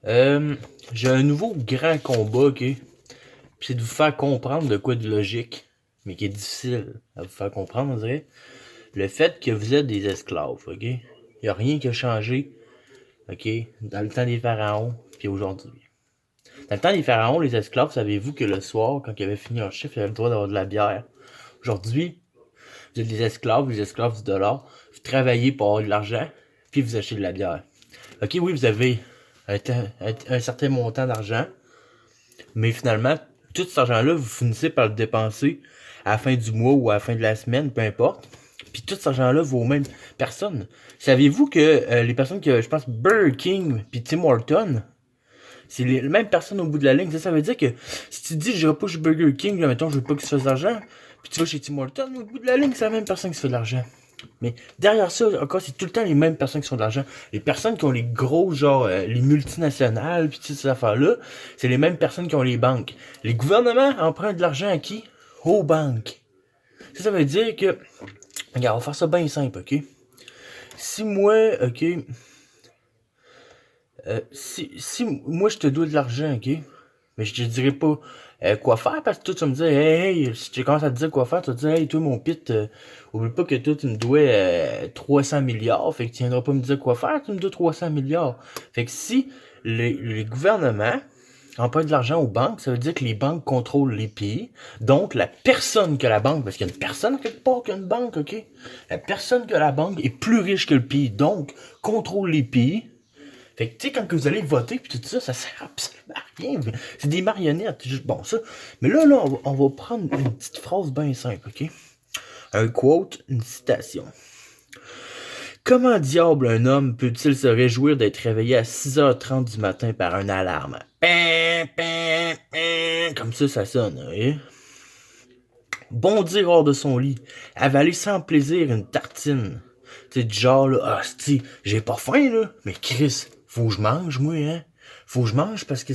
Euh, j'ai un nouveau grand combat, ok? Puis c'est de vous faire comprendre de quoi de logique, mais qui est difficile à vous faire comprendre, on dirait. Le fait que vous êtes des esclaves, ok? Il n'y a rien qui a changé, ok? Dans le temps des pharaons, puis aujourd'hui. Dans le temps des pharaons, les esclaves, savez-vous que le soir, quand ils avaient fini leur chiffre, ils avaient le droit d'avoir de la bière. Aujourd'hui, vous êtes des esclaves, les esclaves du dollar. Vous travaillez pour avoir de l'argent, puis vous achetez de la bière. Ok, oui, vous avez un certain montant d'argent, mais finalement, tout cet argent-là, vous finissez par le dépenser à la fin du mois ou à la fin de la semaine, peu importe. Puis tout cet argent-là vaut aux mêmes personnes. Saviez-vous que les personnes que, je pense, Burger King puis Tim Horton, c'est les mêmes personnes au bout de la ligne. Ça veut dire que si tu dis, je vais pas chez Burger King, là, mettons, je veux pas que tu fasses d'argent, puis tu vas chez Tim Horton, au bout de la ligne, c'est la même personne qui se fait de l'argent. Mais derrière ça, encore, c'est tout le temps les mêmes personnes qui font de l'argent. Les personnes qui ont les gros, genre, les multinationales, puis toutes ces affaires-là, c'est les mêmes personnes qui ont les banques. Les gouvernements empruntent de l'argent à qui? Aux banques. Ça veut dire que, regarde, on va faire ça bien simple, ok? Si moi, ok, si moi je te dois de l'argent, ok? Mais je te dirais pas quoi faire parce que toi tu vas me dire hey, si tu commences à te dire quoi faire, tu vas te dire hey toi mon pit, oublie pas que toi tu me dois 300 milliards, fait que tu viendras pas me dire quoi faire, tu me dois 300 milliards. Fait que si les gouvernements empruntent de l'argent aux banques, ça veut dire que les banques contrôlent les pays. Donc la personne que la banque, parce qu'il y a une personne quelque part qui a une banque, ok? La personne que la banque est plus riche que le pays, donc contrôle les pays. Fait que, tu sais, quand vous allez voter pis tout ça, ça sert absolument à rien. C'est des marionnettes, c'est juste bon ça. Mais là, on va prendre une petite phrase bien simple, ok? Un quote, une citation. Comment diable un homme peut-il se réjouir d'être réveillé à 6h30 du matin par une alarme? Comme ça sonne, ok? Bondir hors de son lit, avaler sans plaisir une tartine. Tu sais, du genre, là, ah, c'ti, j'ai pas faim, là, mais Chris, faut que je mange, moi, hein. Faut que je mange parce que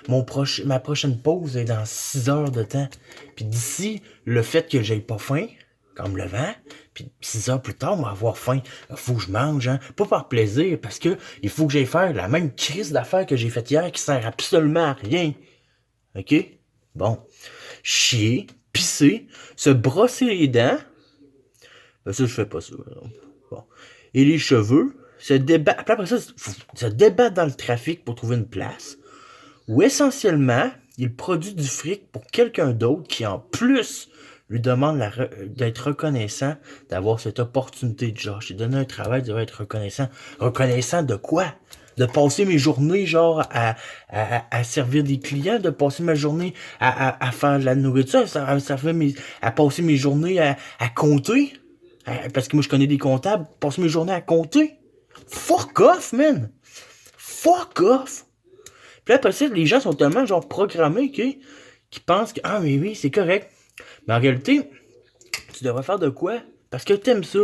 ma prochaine pause est dans 6 heures de temps. Puis d'ici, le fait que j'ai pas faim, comme le vent, puis 6 heures plus tard, on va avoir faim. Faut que je mange, hein. Pas par plaisir, parce que il faut que j'aille faire la même crise d'affaires que j'ai faite hier qui sert absolument à rien. OK? Bon. Chier, pisser, se brosser les dents. Ben ça, je fais pas ça. Bon. Et les cheveux, se débattre. Après ça, se débattre dans le trafic pour trouver une place. Ou essentiellement, il produit du fric pour quelqu'un d'autre qui, en plus, lui demande d'être reconnaissant d'avoir cette opportunité de genre. J'ai donné un travail, je devrais être reconnaissant. Reconnaissant de quoi? De passer mes journées genre à servir des clients, de passer ma journée à faire de la nourriture, à passer mes journées à compter. Parce que moi je connais des comptables, passer mes journées à compter. Fuck off, man! Fuck off! Puis là, après ça, les gens sont tellement genre programmés qu'ils pensent que ah mais oui, c'est correct. Mais en réalité, tu devrais faire de quoi? Parce que t'aimes ça.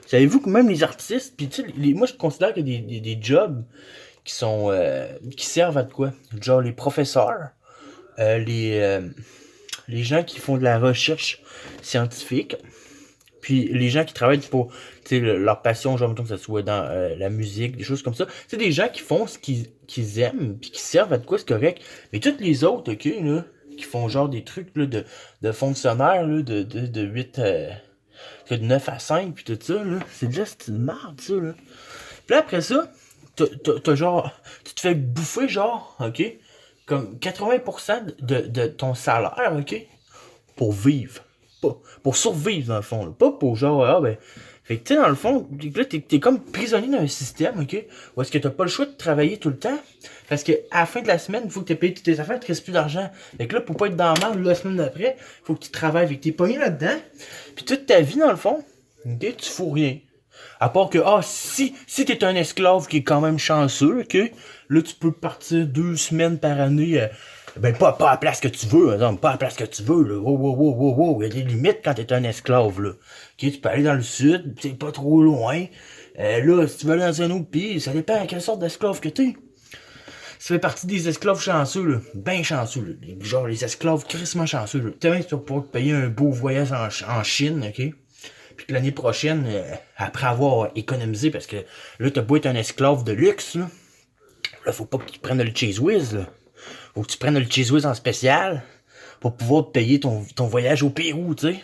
Savez-vous que même les artistes, puis tu sais, moi je considère que des jobs qui sont qui servent à de quoi? Genre les professeurs, euh, les, euh, les gens qui font de la recherche scientifique, puis les gens qui travaillent pour leur passion, genre mettons que ça soit dans la musique, des choses comme ça. C'est des gens qui font ce qu'ils aiment, puis qui servent à de quoi, c'est correct. Mais toutes les autres, ok, là, qui font genre des trucs là, de fonctionnaires là, de 8 de 9 à 5 puis tout ça, là, c'est juste une merde, ça, là. Puis là, après ça, t'as genre, tu te fais bouffer, genre, ok, comme 80% de ton salaire, ok, pour vivre. Pas, pour survivre, dans le fond, là. Pas pour genre, ah ben. Fait que, tu sais, dans le fond, là, t'es comme prisonnier d'un système, ok, où est-ce que t'as pas le choix de travailler tout le temps, parce que à la fin de la semaine, il faut que t'aies payé toutes tes affaires, il te reste plus d'argent. Fait que là, pour pas être dans la merde la semaine d'après, il faut que tu travailles, fait que t'es pogné là-dedans, puis toute ta vie, dans le fond, ok, tu fous rien. À part que, ah, si t'es un esclave qui est quand même chanceux, ok, là, tu peux partir 2 semaines par année, ben, pas à la place que tu veux, non, pas à la place que tu veux, là. Wow. Il y a des limites quand t'es un esclave, là. Ok, tu peux aller dans le sud, c'est pas trop loin. Là, si tu veux aller dans un autre pays, ça dépend à quelle sorte d'esclave que t'es. Ça fait partie des esclaves chanceux, là. Ben chanceux, là. Genre, les esclaves crissement chanceux, là. Tellement que tu vas pouvoir te payer un beau voyage en Chine, ok? Puis que l'année prochaine, après avoir économisé, parce que là, t'as beau être un esclave de luxe, là, Là, faut pas que tu prennes le Cheese Whiz, là. Faut que tu prennes le Cheese Whiz en spécial pour pouvoir te payer ton voyage au Pérou, tu sais.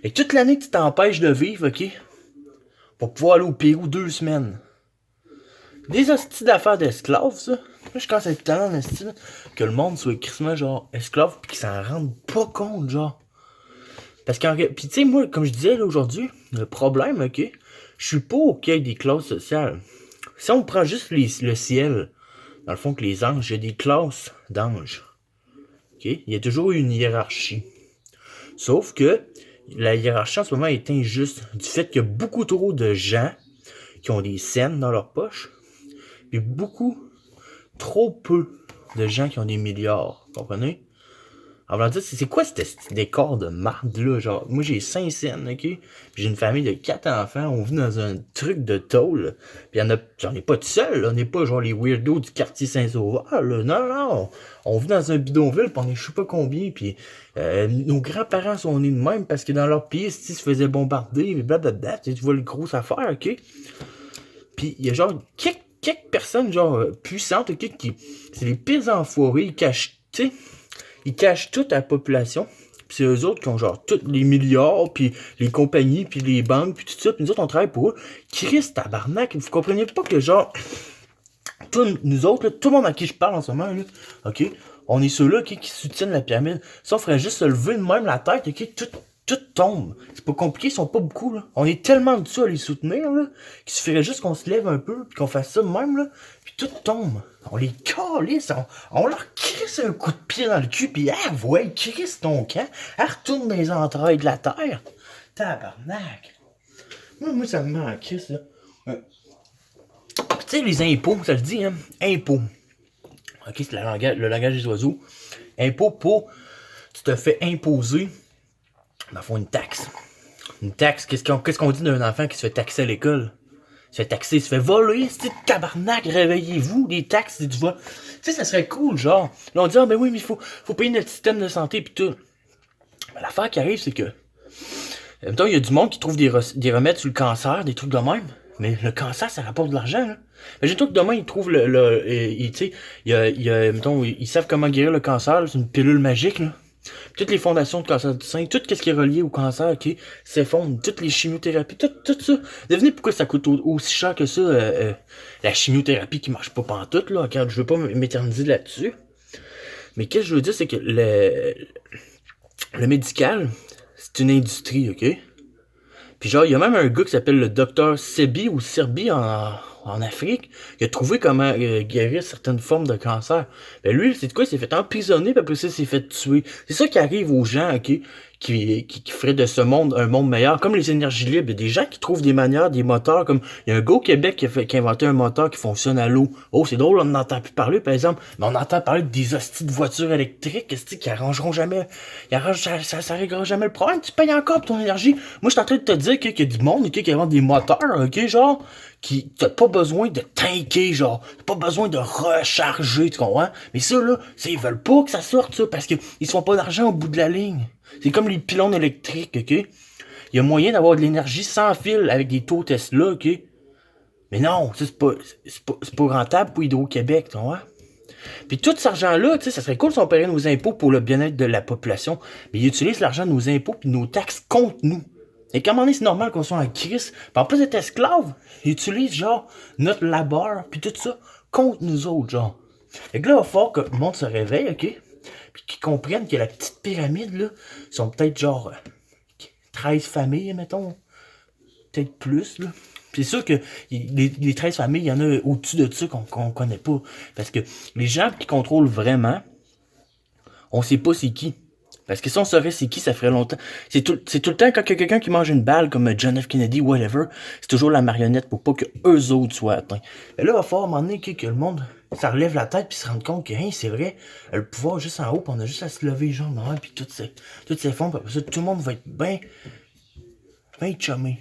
Et toute l'année, tu t'empêches de vivre, OK? Pour pouvoir aller au Pérou 2 semaines. Des hosties d'affaires d'esclaves, ça. Là, je commence à être tellement en esti, que le monde soit crissement, genre, esclave, pis qu'ils s'en rendent pas compte, genre. Parce qu'en... Pis tu sais, moi, comme je disais, là, aujourd'hui, le problème, OK? Je suis pas OK avec des classes sociales. Si on prend juste le ciel, dans le fond, que les anges, il y a des classes d'anges. OK? Il y a toujours eu une hiérarchie. Sauf que la hiérarchie en ce moment est injuste du fait qu'il y a beaucoup trop de gens qui ont des scènes dans leur poche, et trop peu de gens qui ont des milliards. Comprenez? Alors, c'est quoi cet décor de marde là? Genre, moi j'ai 5 scènes, ok? Puis j'ai une famille de 4 enfants, on vit dans un truc de tôle. Puis j'en ai pas tout seul, là. On n'est pas genre les weirdos du quartier Saint-Sauveur, là. Non, non, on vit dans un bidonville, pis on est je sais pas combien, puis nos grands-parents sont nés de même parce que dans leur pays, ils se faisaient bombarder, blablabla, tu vois les grosses affaires, ok? Puis il y a genre quelques personnes genre puissantes, ok, qui c'est les pires enfoirés, ils cachent, tu sais, ils cachent toute la population. Puis c'est eux autres qui ont genre tous les milliards, puis les compagnies, puis les banques, puis tout ça. Puis nous autres, on travaille pour eux. Chris, tabarnak, vous comprenez pas que genre, nous autres, là, tout le monde à qui je parle en ce moment, là, ok, on est ceux-là qui soutiennent la pyramide. Ça, on ferait juste se lever de même la tête, ok, tout tombe. C'est pas compliqué, ils sont pas beaucoup, là. On est tellement dessus à les soutenir, là, qu'il suffirait juste qu'on se lève un peu, puis qu'on fasse ça de même, là, puis tout tombe. On les calisse, on leur crisse un coup de pied dans le cul, puis ouais, crisse ton camp, retourne dans les entrailles de la terre. Tabarnak. Moi, ça me met en crisse, là. Ouais. Tu sais, les impôts, ça le dit, hein, impôts. Ok, c'est le langage des oiseaux. Impôts pour, tu te fais imposer, dans le fond, une taxe. Une taxe, qu'est-ce qu'on dit d'un enfant qui se fait taxer à l'école? Il se fait taxer, il se fait voler, c'est tabarnak, réveillez-vous, des taxes, tu vois. Tu sais, ça serait cool, genre. Là, on dit, ah, ben oui, mais il faut payer notre système de santé, pis tout. Mais l'affaire qui arrive, c'est que, en même temps, il y a du monde qui trouve des remèdes sur le cancer, des trucs de même. Mais le cancer, ça rapporte de l'argent, là. Mais j'ai tout que demain, ils trouvent tu sais, mettons, ils savent comment guérir le cancer, c'est une pilule magique, là. Toutes les fondations de cancer du sein, tout ce qui est relié au cancer, ok, s'effondrent, toutes les chimiothérapies, tout ça. Devinez pourquoi ça coûte aussi cher que ça, la chimiothérapie qui marche pas pantoute, là. Regarde, je veux pas m'éterniser là-dessus. Mais qu'est-ce que je veux dire, c'est que le médical, c'est une industrie, ok? Puis genre, il y a même un gars qui s'appelle le docteur Sebi ou Serbi en Afrique, qui a trouvé comment guérir certaines formes de cancer. Ben lui, c'est de quoi? Il s'est fait emprisonner, puis après ça, il s'est fait tuer. C'est ça qui arrive aux gens, ok, qui feraient de ce monde un monde meilleur, comme les énergies libres. Il y a des gens qui trouvent des manières, des moteurs, comme il y a un gars au Québec qui a inventé un moteur qui fonctionne à l'eau. Oh, c'est drôle, on n'entend plus parler, par exemple, mais on entend parler des hosties de voitures électriques, qui arrangeront jamais, ça réglera jamais le problème. Tu payes encore pour ton énergie. Moi, je suis en train de te dire qu'il y a du monde, qui invente des moteurs, ok, genre, qui t'as pas besoin de tanker, genre, t'as pas besoin de recharger, tu comprends? Mais ça, là, ils veulent pas que ça sorte, ça, parce que ils font pas d'argent au bout de la ligne. C'est comme les pylônes électriques, ok? Il y a moyen d'avoir de l'énergie sans fil avec des taux Tesla, ok? Mais non, ça, c'est pas rentable pour Hydro-Québec, tu vois? Puis tout cet argent-là, tu sais, ça serait cool si on paierait nos impôts pour le bien-être de la population, mais ils utilisent l'argent de nos impôts puis nos taxes contre nous. Et comme on est, c'est normal qu'on soit en crise. Puis en plus d'être esclave, ils utilisent genre notre labeur puis tout ça contre nous autres, genre. Et que là, il va falloir que le monde se réveille, ok? Puis qu'ils comprennent que la petite pyramide, là, sont peut-être genre 13 familles, mettons. Peut-être plus, là. Puis c'est sûr que les 13 familles, il y en a au-dessus de ça qu'on connaît pas. Parce que les gens qui contrôlent vraiment, on sait pas c'est qui. Parce que si on saurait c'est qui, ça ferait longtemps. C'est tout le temps quand il y a quelqu'un qui mange une balle, comme John F. Kennedy, whatever, c'est toujours la marionnette pour pas que eux autres soient atteints. Mais là, il va falloir à un moment donné que le monde, ça relève la tête puis se rende compte que, hein, c'est vrai, le pouvoir est juste en haut, pis on a juste à se lever les jambes, puis tout s'effondre, puis après ça, tout le monde va être bien chumé.